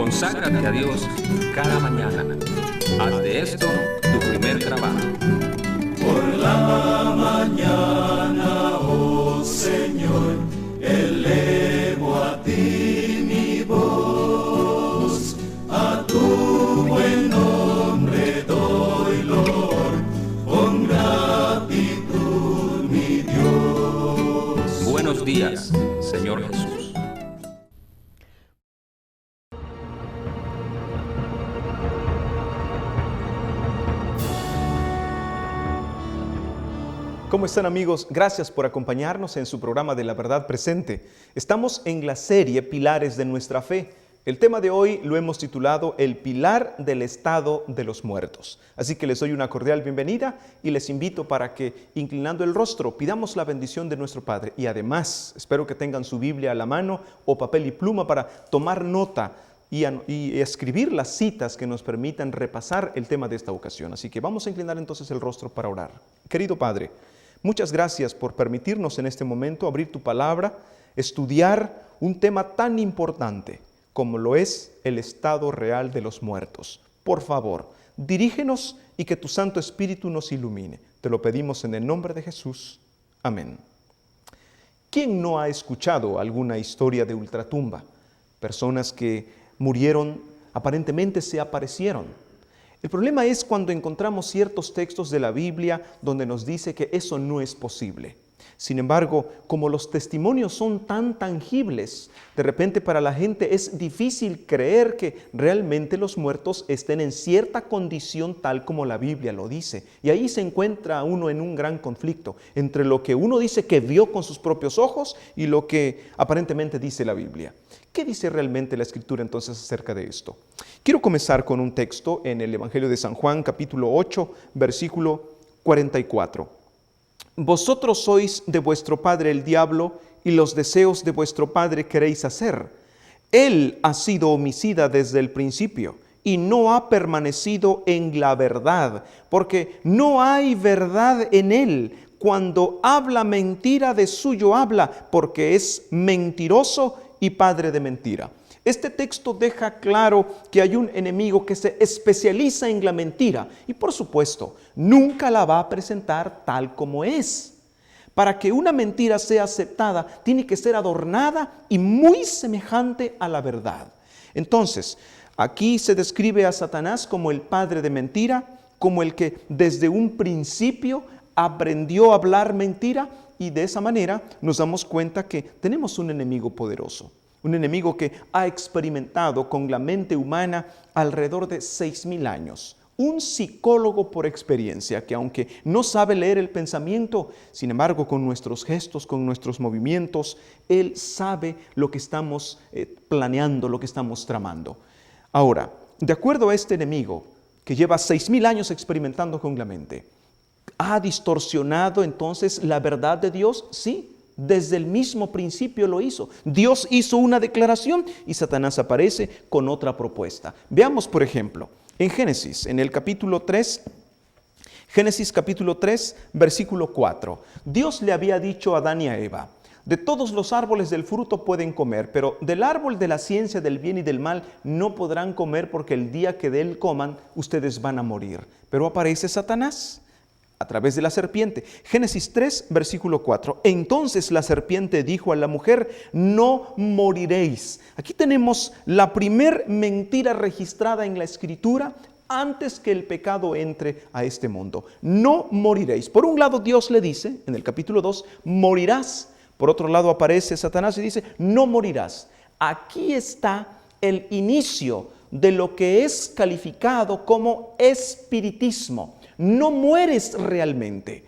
Conságrate a Dios cada mañana. Haz de esto tu primer trabajo. Por la mañana, oh Señor, elevo a ti mi voz. A tu buen nombre doy loor, con gratitud mi Dios. Buenos días, Señor Jesús. ¿Cómo están, amigos? Gracias por acompañarnos en su programa de La Verdad Presente. Estamos en la serie Pilares de nuestra Fe. El tema de hoy lo hemos titulado El Pilar del Estado de los Muertos. Así que les doy una cordial bienvenida y les invito para que, inclinando el rostro, pidamos la bendición de nuestro Padre. Y además, espero que tengan su Biblia a la mano o papel y pluma para tomar nota y escribir las citas que nos permitan repasar el tema de esta ocasión. Así que vamos a inclinar entonces el rostro para orar. Querido Padre, muchas gracias por permitirnos en este momento abrir tu palabra, estudiar un tema tan importante como lo es el estado real de los muertos. Por favor, dirígenos y que tu Santo Espíritu nos ilumine. Te lo pedimos en el nombre de Jesús. Amén. ¿Quién no ha escuchado alguna historia de ultratumba? Personas que murieron, aparentemente se aparecieron. El problema es cuando encontramos ciertos textos de la Biblia donde nos dice que eso no es posible. Sin embargo, como los testimonios son tan tangibles, de repente para la gente es difícil creer que realmente los muertos estén en cierta condición tal como la Biblia lo dice. Y ahí se encuentra uno en un gran conflicto entre lo que uno dice que vio con sus propios ojos y lo que aparentemente dice la Biblia. ¿Qué dice realmente la Escritura entonces acerca de esto? Quiero comenzar con un texto en el Evangelio de San Juan, capítulo 8, versículo 44. Vosotros sois de vuestro padre el diablo, y los deseos de vuestro padre queréis hacer. Él ha sido homicida desde el principio, y no ha permanecido en la verdad, porque no hay verdad en él. Cuando habla mentira, de suyo habla, porque es mentiroso y padre de mentira. Este texto deja claro que hay un enemigo que se especializa en la mentira y, por supuesto, nunca la va a presentar tal como es. Para que una mentira sea aceptada, tiene que ser adornada y muy semejante a la verdad. Entonces, aquí se describe a Satanás como el padre de mentira, como el que desde un principio aprendió a hablar mentira, y de esa manera nos damos cuenta que tenemos un enemigo poderoso. Un enemigo que ha experimentado con la mente humana alrededor de 6,000 años. Un psicólogo por experiencia que, aunque no sabe leer el pensamiento, sin embargo con nuestros gestos, con nuestros movimientos, él sabe lo que estamos planeando, lo que estamos tramando. Ahora, de acuerdo a este enemigo que lleva 6,000 años experimentando con la mente, ¿ha distorsionado entonces la verdad de Dios? Sí. Desde el mismo principio lo hizo. Dios hizo una declaración y Satanás aparece con otra propuesta. Veamos, por ejemplo, en Génesis, en el capítulo 3, Génesis capítulo 3, versículo 4. Dios le había dicho a Adán y a Eva: de todos los árboles del fruto pueden comer, pero del árbol de la ciencia del bien y del mal no podrán comer, porque el día que de él coman, ustedes van a morir. Pero aparece Satanás a través de la serpiente. Génesis 3, versículo 4. Entonces la serpiente dijo a la mujer: no moriréis. Aquí tenemos la primer mentira registrada en la Escritura antes que el pecado entre a este mundo. No moriréis. Por un lado, Dios le dice, en el capítulo 2, morirás. Por otro lado aparece Satanás y dice, no morirás. Aquí está el inicio de lo que es calificado como espiritismo. No mueres realmente.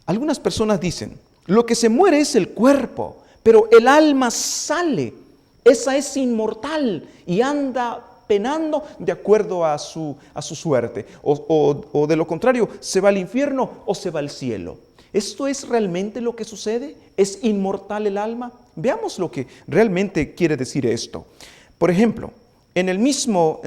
Algunas personas dicen, lo que se muere es el cuerpo, pero el alma sale. Esa es inmortal y anda penando de acuerdo a su suerte. O de lo contrario, se va al infierno o se va al cielo. ¿Esto es realmente lo que sucede? ¿Es inmortal el alma? Veamos lo que realmente quiere decir esto. Por ejemplo, en el mismo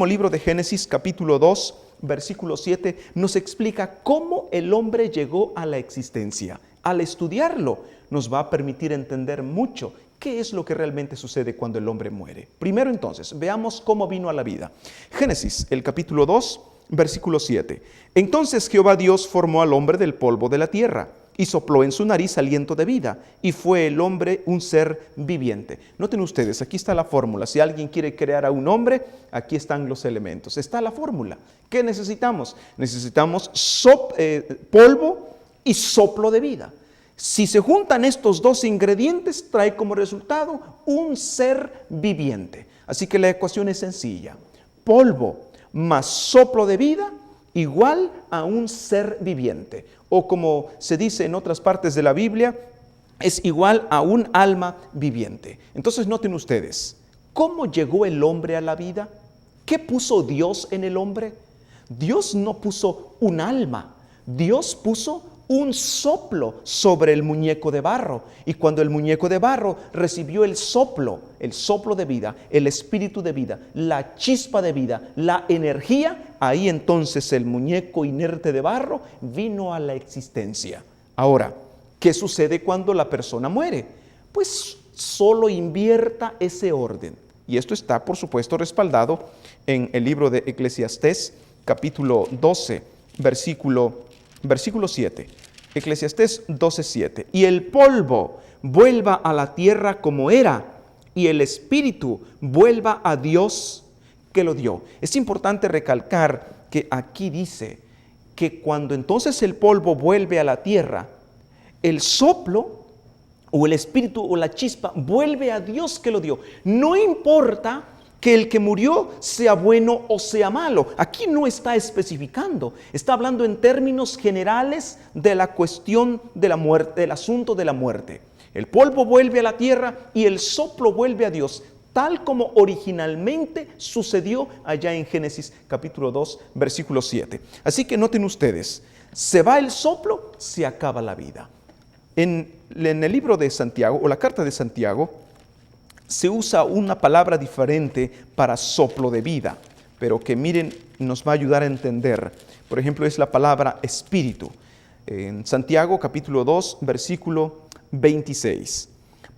libro de Génesis, capítulo 2, versículo 7, nos explica cómo el hombre llegó a la existencia. Al estudiarlo, nos va a permitir entender mucho ¿Qué es lo que realmente sucede cuando el hombre muere? Primero entonces, veamos cómo vino a la vida. Génesis, el capítulo 2, versículo 7. Entonces Jehová Dios formó al hombre del polvo de la tierra y sopló en su nariz aliento de vida, y fue el hombre un ser viviente. Noten ustedes, aquí está la fórmula. Si alguien quiere crear a un hombre, aquí están los elementos. Está la fórmula. ¿Qué necesitamos? Necesitamos polvo y soplo de vida. Si se juntan estos dos ingredientes, trae como resultado un ser viviente. Así que la ecuación es sencilla. Polvo más soplo de vida igual a un ser viviente. O como se dice en otras partes de la Biblia, es igual a un alma viviente. Entonces noten ustedes, ¿cómo llegó el hombre a la vida? ¿Qué puso Dios en el hombre? Dios no puso un alma, Dios puso un soplo sobre el muñeco de barro. Y cuando el muñeco de barro recibió el soplo de vida, el espíritu de vida, la chispa de vida, la energía, ahí entonces el muñeco inerte de barro vino a la existencia. Ahora, ¿qué sucede cuando la persona muere? Pues solo invierta ese orden. Y esto está, por supuesto, respaldado en el libro de Eclesiastés, capítulo 12, versículo 7. Eclesiastés 12:7. Y el polvo vuelva a la tierra como era, y el espíritu vuelva a Dios que lo dio. Es importante recalcar que aquí dice que cuando entonces el polvo vuelve a la tierra, el soplo o el espíritu o la chispa vuelve a Dios que lo dio. No importa que el que murió sea bueno o sea malo. Aquí no está especificando. Está hablando en términos generales de la cuestión de la muerte, del asunto de la muerte. El polvo vuelve a la tierra y el soplo vuelve a Dios, tal como originalmente sucedió allá en Génesis capítulo 2, versículo 7. Así que noten ustedes, se va el soplo, se acaba la vida. En el libro de Santiago, o la carta de Santiago, se usa una palabra diferente para soplo de vida, pero que miren, nos va a ayudar a entender. Por ejemplo, es la palabra espíritu. En Santiago capítulo 2, versículo 26.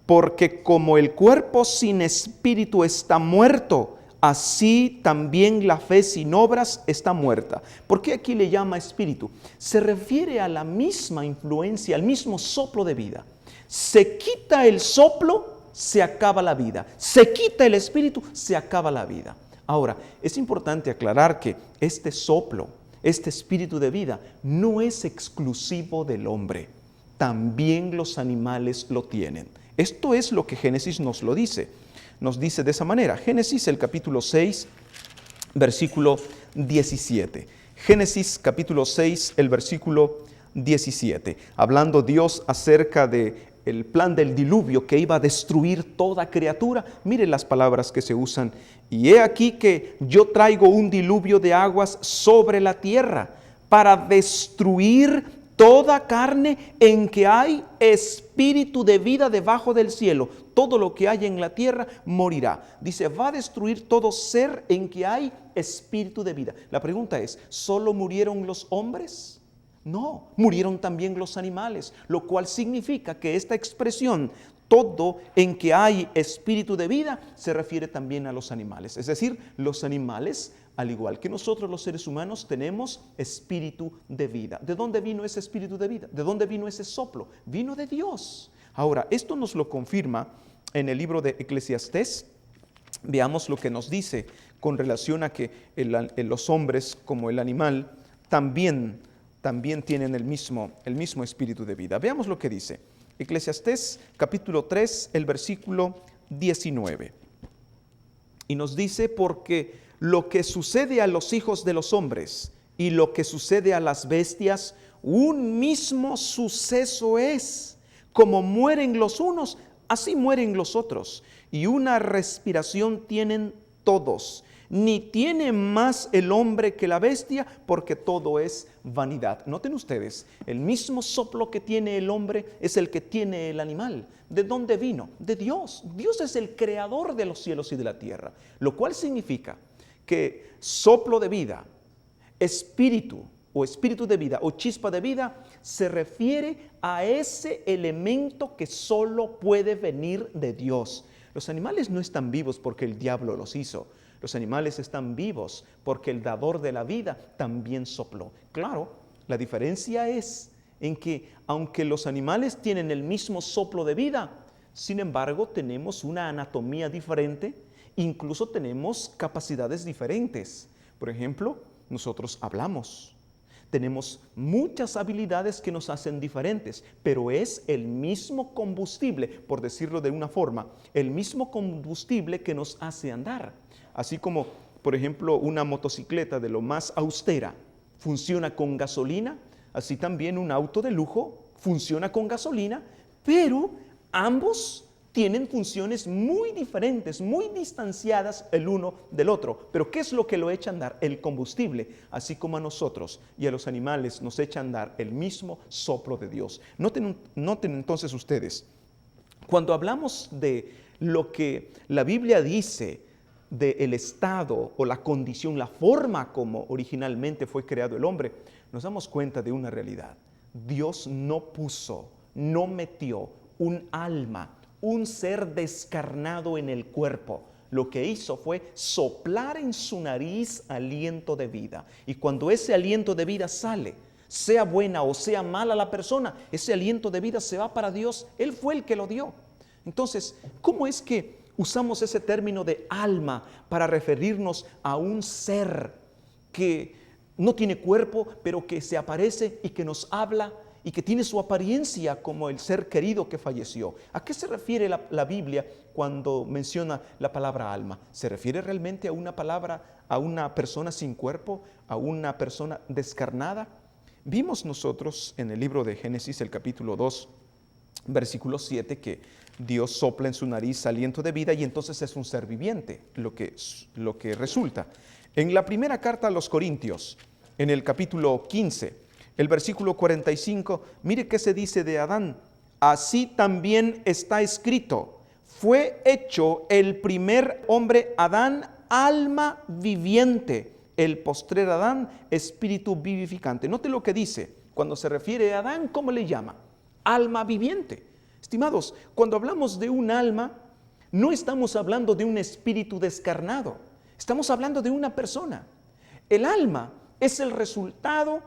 Porque como el cuerpo sin espíritu está muerto, así también la fe sin obras está muerta. ¿Por qué aquí le llama espíritu? Se refiere a la misma influencia, al mismo soplo de vida. Se quita el soplo, se acaba la vida. Se quita el espíritu, se acaba la vida. Ahora, es importante aclarar que este soplo, este espíritu de vida, no es exclusivo del hombre. También los animales lo tienen. Esto es lo que Génesis nos lo dice. Nos dice de esa manera. Génesis, el capítulo 6, versículo 17. Génesis, capítulo 6, el versículo 17. Hablando Dios acerca de el plan del diluvio que iba a destruir toda criatura. Miren las palabras que se usan. Y he aquí que yo traigo un diluvio de aguas sobre la tierra para destruir toda carne en que hay espíritu de vida debajo del cielo. Todo lo que hay en la tierra morirá. Dice, va a destruir todo ser en que hay espíritu de vida. La pregunta es, ¿solo murieron los hombres? No, murieron también los animales, lo cual significa que esta expresión, todo en que hay espíritu de vida, se refiere también a los animales. Es decir, los animales, al igual que nosotros los seres humanos, tenemos espíritu de vida. ¿De dónde vino ese espíritu de vida? ¿De dónde vino ese soplo? Vino de Dios. Ahora, esto nos lo confirma en el libro de Eclesiastés. Veamos lo que nos dice con relación a que los hombres, como el animal, también tienen el mismo espíritu de vida. Veamos lo que dice. Eclesiastés capítulo 3, el versículo 19. Y nos dice, porque lo que sucede a los hijos de los hombres y lo que sucede a las bestias, un mismo suceso es. Como mueren los unos, así mueren los otros. Y una respiración tienen todos. Ni tiene más el hombre que la bestia, porque todo es vanidad. Noten ustedes, el mismo soplo que tiene el hombre es el que tiene el animal. ¿De dónde vino? De Dios. Dios es el creador de los cielos y de la tierra, lo cual significa que soplo de vida, espíritu o espíritu de vida o chispa de vida se refiere a ese elemento que solo puede venir de Dios. Los animales no están vivos porque el diablo los hizo. Los animales están vivos porque el dador de la vida también sopló. Claro, la diferencia es en que aunque los animales tienen el mismo soplo de vida, sin embargo tenemos una anatomía diferente, incluso tenemos capacidades diferentes. Por ejemplo, nosotros hablamos. Tenemos muchas habilidades que nos hacen diferentes, pero es el mismo combustible, por decirlo de una forma, el mismo combustible que nos hace andar. Así como, por ejemplo, una motocicleta de lo más austera funciona con gasolina, así también un auto de lujo funciona con gasolina, pero ambos tienen funciones muy diferentes, muy distanciadas el uno del otro. Pero ¿qué es lo que lo echa a andar? El combustible, así como a nosotros y a los animales nos echa a andar el mismo soplo de Dios. Noten entonces ustedes, cuando hablamos de lo que la Biblia dice del estado o la condición, la forma como originalmente fue creado el hombre, nos damos cuenta de una realidad. Dios no metió un alma, un ser descarnado en el cuerpo. Lo que hizo fue soplar en su nariz aliento de vida. Y cuando ese aliento de vida sale, sea buena o sea mala la persona, ese aliento de vida se va para Dios. Él fue el que lo dio. Entonces, ¿cómo es que usamos ese término de alma para referirnos a un ser que no tiene cuerpo, pero que se aparece y que nos habla y que tiene su apariencia como el ser querido que falleció? ¿A qué se refiere la Biblia cuando menciona la palabra alma? ¿Se refiere realmente a una palabra, a una persona sin cuerpo, a una persona descarnada? Vimos nosotros en el libro de Génesis, el capítulo 2, versículo 7, que Dios sopla en su nariz aliento de vida y entonces es un ser viviente, lo que resulta. En la primera carta a los Corintios, en el capítulo 15, el versículo 45, mire qué se dice de Adán. Así también está escrito, fue hecho el primer hombre Adán alma viviente, el postrer Adán espíritu vivificante. Note lo que dice, cuando se refiere a Adán, ¿cómo le llama? Alma viviente. Estimados, cuando hablamos de un alma, no estamos hablando de un espíritu descarnado, estamos hablando de una persona. El alma es el resultado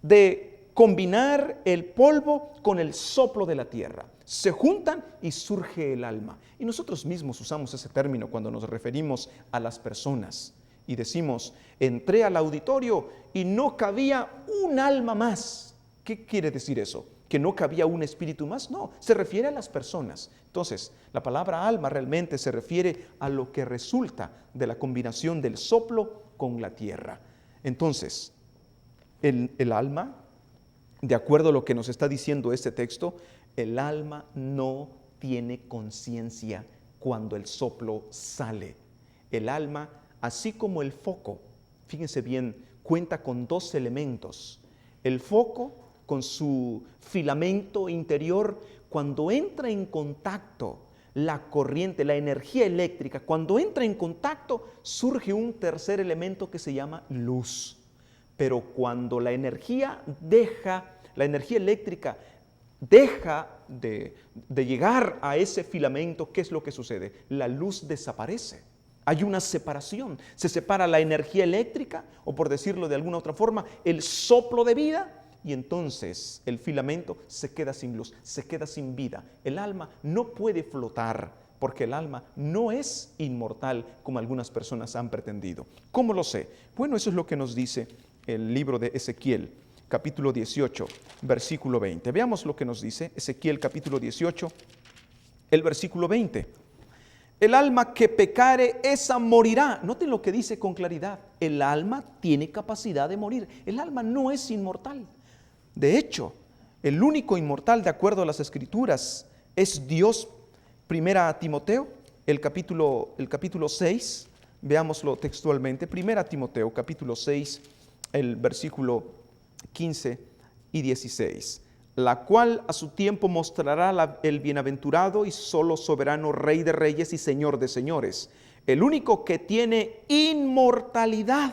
de combinar el polvo con el soplo de la tierra. Se juntan y surge el alma. Y nosotros mismos usamos ese término cuando nos referimos a las personas. Y decimos, entré al auditorio y no cabía un alma más. ¿Qué quiere decir eso? ¿Que no cabía un espíritu más? No, se refiere a las personas. Entonces, la palabra alma realmente se refiere a lo que resulta de la combinación del soplo con la tierra. Entonces, el alma, de acuerdo a lo que nos está diciendo este texto, el alma no tiene conciencia cuando el soplo sale. El alma, así como el foco, fíjense bien, cuenta con dos elementos. El foco, con su filamento interior, cuando entra en contacto la corriente, la energía eléctrica, cuando entra en contacto surge un tercer elemento que se llama luz. Pero cuando la energía eléctrica deja de llegar a ese filamento, ¿qué es lo que sucede? La luz desaparece. Hay una separación. Se separa la energía eléctrica, o por decirlo de alguna otra forma, el soplo de vida, y entonces el filamento se queda sin luz, se queda sin vida. El alma no puede flotar, porque el alma no es inmortal como algunas personas han pretendido. ¿Cómo lo sé? Bueno, eso es lo que nos dice el libro de Ezequiel, capítulo 18, versículo 20. Veamos lo que nos dice Ezequiel, capítulo 18, el versículo 20. El alma que pecare, esa morirá. Noten lo que dice con claridad. El alma tiene capacidad de morir. El alma no es inmortal. De hecho, el único inmortal, de acuerdo a las Escrituras, es Dios. Primera a Timoteo, el capítulo 6, veámoslo textualmente. Primera a Timoteo, capítulo 6, el versículo 15 y 16. La cual a su tiempo mostrará el bienaventurado y solo soberano Rey de reyes y Señor de señores, el único que tiene inmortalidad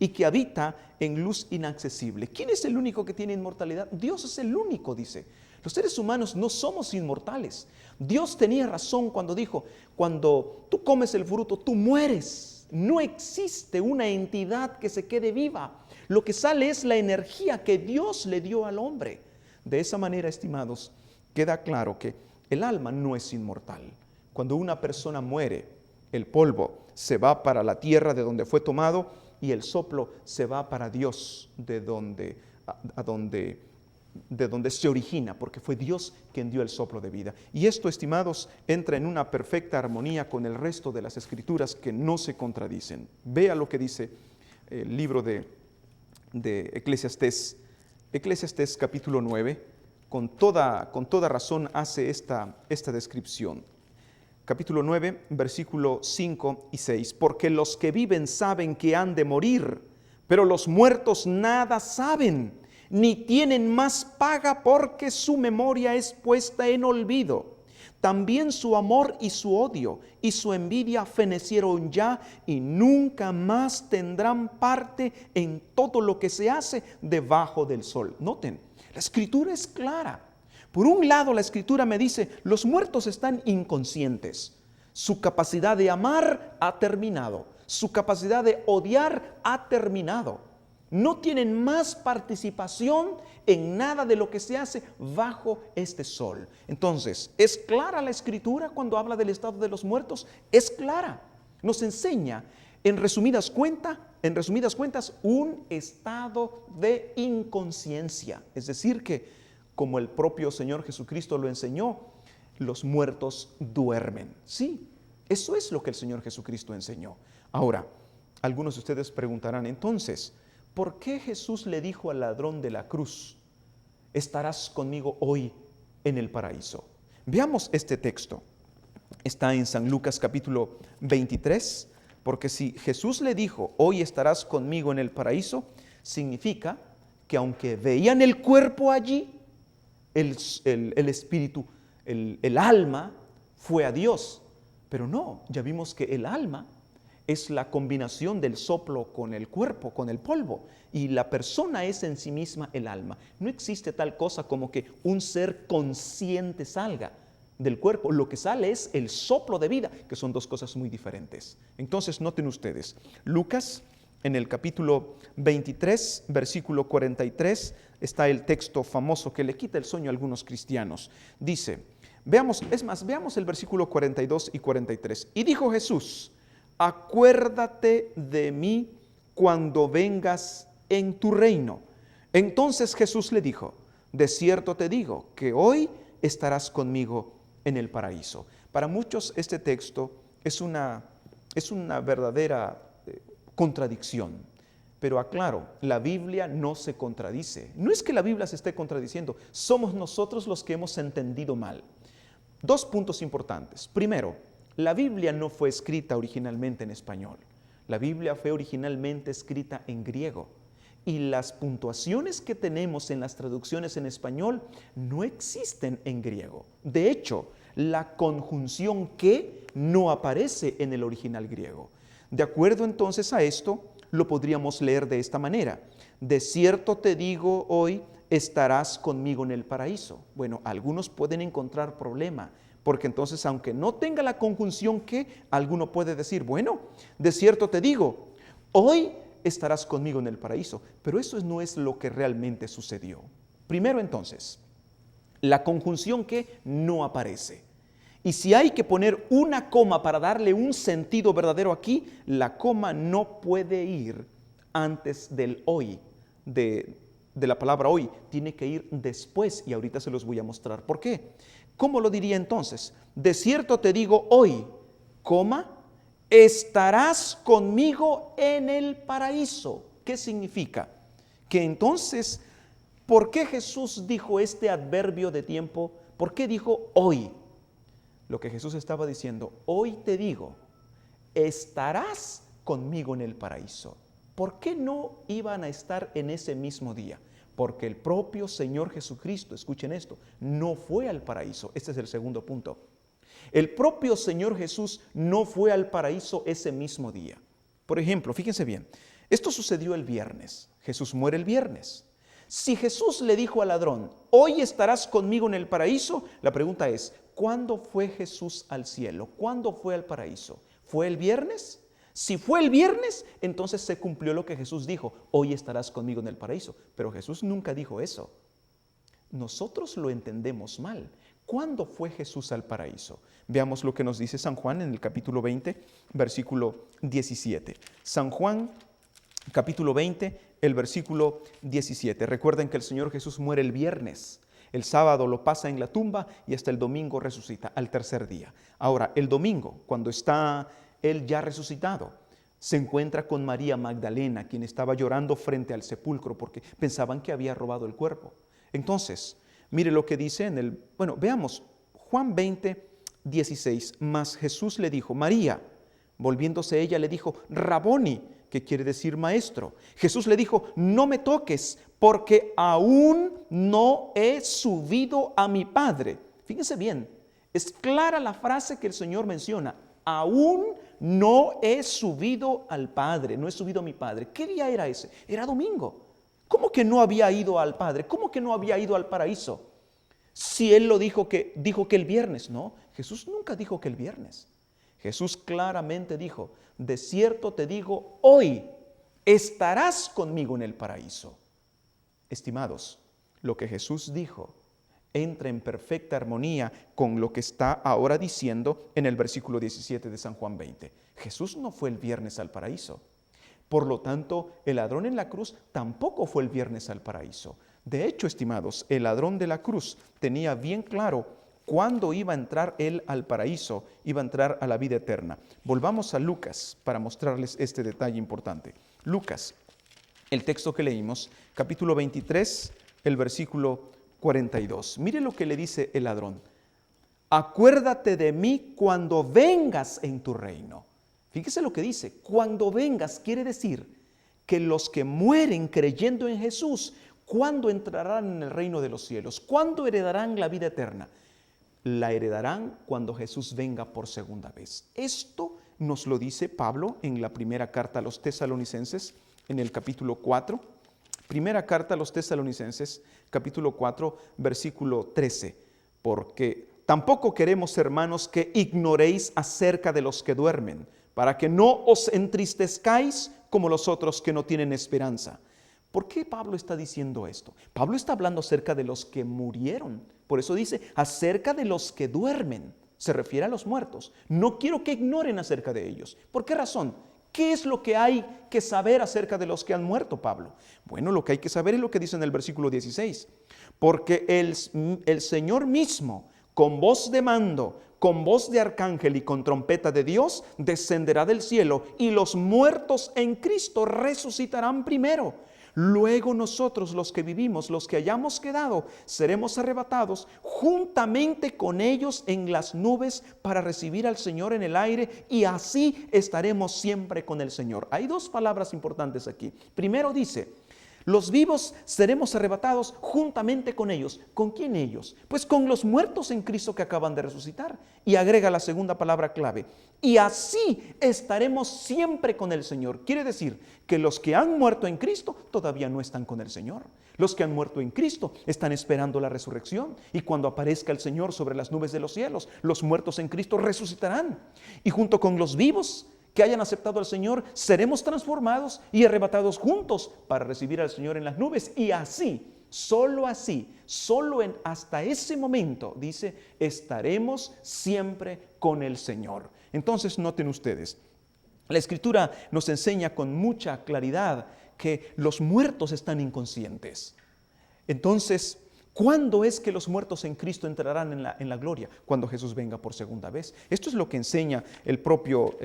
y que habita en luz inaccesible. ¿Quién es el único que tiene inmortalidad? Dios es el único, dice. Los seres humanos no somos inmortales. Dios tenía razón cuando dijo, cuando tú comes el fruto, tú mueres. No existe una entidad que se quede viva. Lo que sale es la energía que Dios le dio al hombre. De esa manera, estimados, queda claro que el alma no es inmortal. Cuando una persona muere, el polvo se va para la tierra de donde fue tomado y el soplo se va para Dios de donde se origina, porque fue Dios quien dio el soplo de vida. Y esto, estimados, entra en una perfecta armonía con el resto de las escrituras que no se contradicen. Vea lo que dice el libro de Eclesiastés. Eclesiastés capítulo 9, con toda razón hace esta descripción. Capítulo 9, versículo 5 y 6. Porque los que viven saben que han de morir, pero los muertos nada saben, ni tienen más paga porque su memoria es puesta en olvido. También su amor y su odio y su envidia fenecieron ya y nunca más tendrán parte en todo lo que se hace debajo del sol. Noten, la escritura es clara. Por un lado, la escritura me dice, los muertos están inconscientes. Su capacidad de amar ha terminado. Su capacidad de odiar ha terminado. No tienen más participación en nada de lo que se hace bajo este sol. Entonces, ¿es clara la escritura cuando habla del estado de los muertos? Es clara. Nos enseña, en resumidas cuentas, un estado de inconsciencia. Es decir que, como el propio Señor Jesucristo lo enseñó, los muertos duermen. Sí, eso es lo que el Señor Jesucristo enseñó. Ahora, algunos de ustedes preguntarán, entonces, ¿por qué Jesús le dijo al ladrón de la cruz, estarás conmigo hoy en el paraíso? Veamos este texto. Está en San Lucas capítulo 23, porque si Jesús le dijo, hoy estarás conmigo en el paraíso, significa que aunque veían el cuerpo allí, el espíritu, el alma fue a Dios. Pero no, ya vimos que el alma es la combinación del soplo con el cuerpo, con el polvo. Y la persona es en sí misma el alma. No existe tal cosa como que un ser consciente salga del cuerpo. Lo que sale es el soplo de vida, que son dos cosas muy diferentes. Entonces, noten ustedes, Lucas, en el capítulo 23, versículo 43, está el texto famoso que le quita el sueño a algunos cristianos. Dice, veamos el versículo 42 y 43. Y dijo Jesús, acuérdate de mí cuando vengas en tu reino. Entonces Jesús le dijo, de cierto te digo que hoy estarás conmigo en el paraíso. Para muchos este texto es una verdadera contradicción, pero aclaro, la Biblia no se contradice. No es que la Biblia se esté contradiciendo, somos nosotros los que hemos entendido mal. Dos puntos importantes. Primero, la Biblia no fue escrita originalmente en español. La Biblia fue originalmente escrita en griego. Y las puntuaciones que tenemos en las traducciones en español no existen en griego. De hecho, la conjunción que no aparece en el original griego. De acuerdo entonces a esto, lo podríamos leer de esta manera. De cierto te digo hoy, estarás conmigo en el paraíso. Bueno, algunos pueden encontrar problema, porque entonces, aunque no tenga la conjunción que, alguno puede decir, bueno, de cierto te digo, hoy estarás conmigo en el paraíso. Pero eso no es lo que realmente sucedió. Primero entonces, la conjunción que no aparece. Y si hay que poner una coma para darle un sentido verdadero aquí, la coma no puede ir antes del hoy, de la palabra hoy, tiene que ir después, y ahorita se los voy a mostrar por qué. ¿Cómo lo diría entonces? De cierto te digo hoy, coma, estarás conmigo en el paraíso. ¿Qué significa? Que entonces, ¿por qué Jesús dijo este adverbio de tiempo? ¿Por qué dijo hoy? Lo que Jesús estaba diciendo, hoy te digo, estarás conmigo en el paraíso. ¿Por qué no iban a estar en ese mismo día? Porque el propio Señor Jesucristo, escuchen esto, no fue al paraíso. Este es el segundo punto. El propio Señor Jesús no fue al paraíso ese mismo día. Por ejemplo, fíjense bien, Esto sucedió el viernes. Jesús muere el viernes. Si Jesús le dijo al ladrón, hoy estarás conmigo en el paraíso, la pregunta es, ¿cuándo fue Jesús al cielo? ¿Cuándo fue al paraíso? ¿Fue el viernes? Si fue el viernes, entonces se cumplió lo que Jesús dijo, hoy estarás conmigo en el paraíso. Pero Jesús nunca dijo eso. Nosotros lo entendemos mal. ¿Cuándo fue Jesús al paraíso? Veamos lo que nos dice San Juan en el capítulo 20, versículo 17. San Juan, capítulo 20, el versículo 17. Recuerden que el Señor Jesús muere el viernes. El sábado lo pasa en la tumba y hasta el domingo resucita, al tercer día. Ahora, el domingo, cuando está Él ya resucitado, se encuentra con María Magdalena, quien estaba llorando frente al sepulcro porque pensaban que había robado el cuerpo. Entonces, mire lo que dice veamos, Juan 20, 16. Mas Jesús le dijo, María. Volviéndose ella le dijo, Raboni, que quiere decir maestro. Jesús le dijo, no me toques, porque aún no he subido a mi Padre. Fíjense bien, es clara la frase que el Señor menciona. Aún no he subido al Padre, no he subido a mi Padre. ¿Qué día era ese? Era domingo. ¿Cómo que no había ido al Padre? ¿Cómo que no había ido al paraíso? Si Él lo dijo que el viernes. No, Jesús nunca dijo que el viernes. Jesús claramente dijo, de cierto te digo, hoy estarás conmigo en el paraíso. Estimados, lo que Jesús dijo entra en perfecta armonía con lo que está ahora diciendo en el versículo 17 de San Juan 20. Jesús no fue el viernes al paraíso. Por lo tanto, el ladrón en la cruz tampoco fue el viernes al paraíso. De hecho, estimados, el ladrón de la cruz tenía bien claro cuándo iba a entrar él al paraíso, iba a entrar a la vida eterna. Volvamos a Lucas para mostrarles este detalle importante. Lucas, el texto que leímos, capítulo 23, el versículo 42. Mire lo que le dice el ladrón. Acuérdate de mí cuando vengas en tu reino. Fíjese lo que dice, cuando vengas quiere decir que los que mueren creyendo en Jesús, ¿cuándo entrarán en el reino de los cielos? ¿Cuándo heredarán la vida eterna? La heredarán cuando Jesús venga por segunda vez. Esto nos lo dice Pablo en la primera carta a los tesalonicenses, en el capítulo 4. Primera carta a los tesalonicenses, capítulo 4, versículo 13. Porque tampoco queremos, hermanos, que ignoréis acerca de los que duermen, para que no os entristezcáis como los otros que no tienen esperanza. ¿Por qué Pablo está diciendo esto? Pablo está hablando acerca de los que murieron. Por eso dice, acerca de los que duermen. Se refiere a los muertos. No quiero que ignoren acerca de ellos. ¿Por qué razón? ¿Qué es lo que hay que saber acerca de los que han muerto, Pablo? Bueno, lo que hay que saber es lo que dice en el versículo 16. Porque el Señor mismo, con voz de mando, con voz de arcángel y con trompeta de Dios, descenderá del cielo y los muertos en Cristo resucitarán primero. Luego nosotros, los que vivimos, los que hayamos quedado, seremos arrebatados juntamente con ellos en las nubes para recibir al Señor en el aire y así estaremos siempre con el Señor. Hay dos palabras importantes aquí. Primero dice, los vivos seremos arrebatados juntamente con ellos. ¿Con quién ellos? Pues con los muertos en Cristo que acaban de resucitar. Y agrega la segunda palabra clave. Y así estaremos siempre con el Señor. Quiere decir que los que han muerto en Cristo todavía no están con el Señor. Los que han muerto en Cristo están esperando la resurrección. Y cuando aparezca el Señor sobre las nubes de los cielos, los muertos en Cristo resucitarán. Y junto con los vivos que hayan aceptado al Señor, seremos transformados y arrebatados juntos para recibir al Señor en las nubes. Y así, solo hasta ese momento, dice, estaremos siempre con el Señor. Entonces, noten ustedes, la Escritura nos enseña con mucha claridad que los muertos están inconscientes. Entonces, ¿cuándo es que los muertos en Cristo entrarán en la gloria? Cuando Jesús venga por segunda vez. Esto es lo que enseña el propio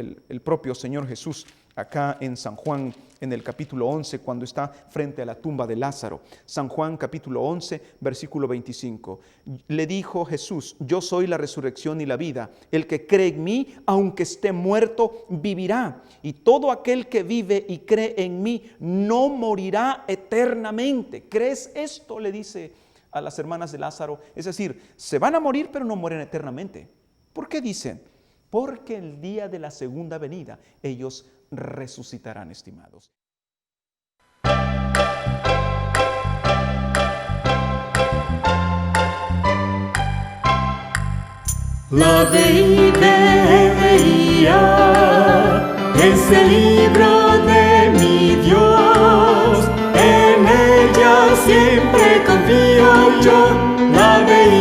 Señor Jesús acá en San Juan, en el capítulo 11, cuando está frente a la tumba de Lázaro. San Juan capítulo 11, versículo 25. Le dijo Jesús, yo soy la resurrección y la vida. El que cree en mí, aunque esté muerto, vivirá. Y todo aquel que vive y cree en mí, no morirá eternamente. ¿Crees esto? Le dice a las hermanas de Lázaro. Es decir, se van a morir, pero no mueren eternamente. ¿Por qué dicen? Porque el día de la segunda venida ellos resucitarán, estimados. La veía, es el libro de mi Dios, en ella siempre confío yo. La veía.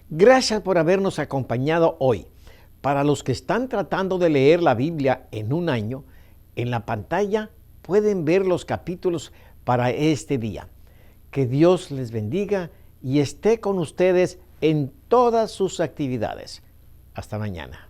Gracias por habernos acompañado hoy. Para los que están tratando de leer la Biblia en un año, en la pantalla pueden ver los capítulos para este día. Que Dios les bendiga y esté con ustedes en todas sus actividades. Hasta mañana.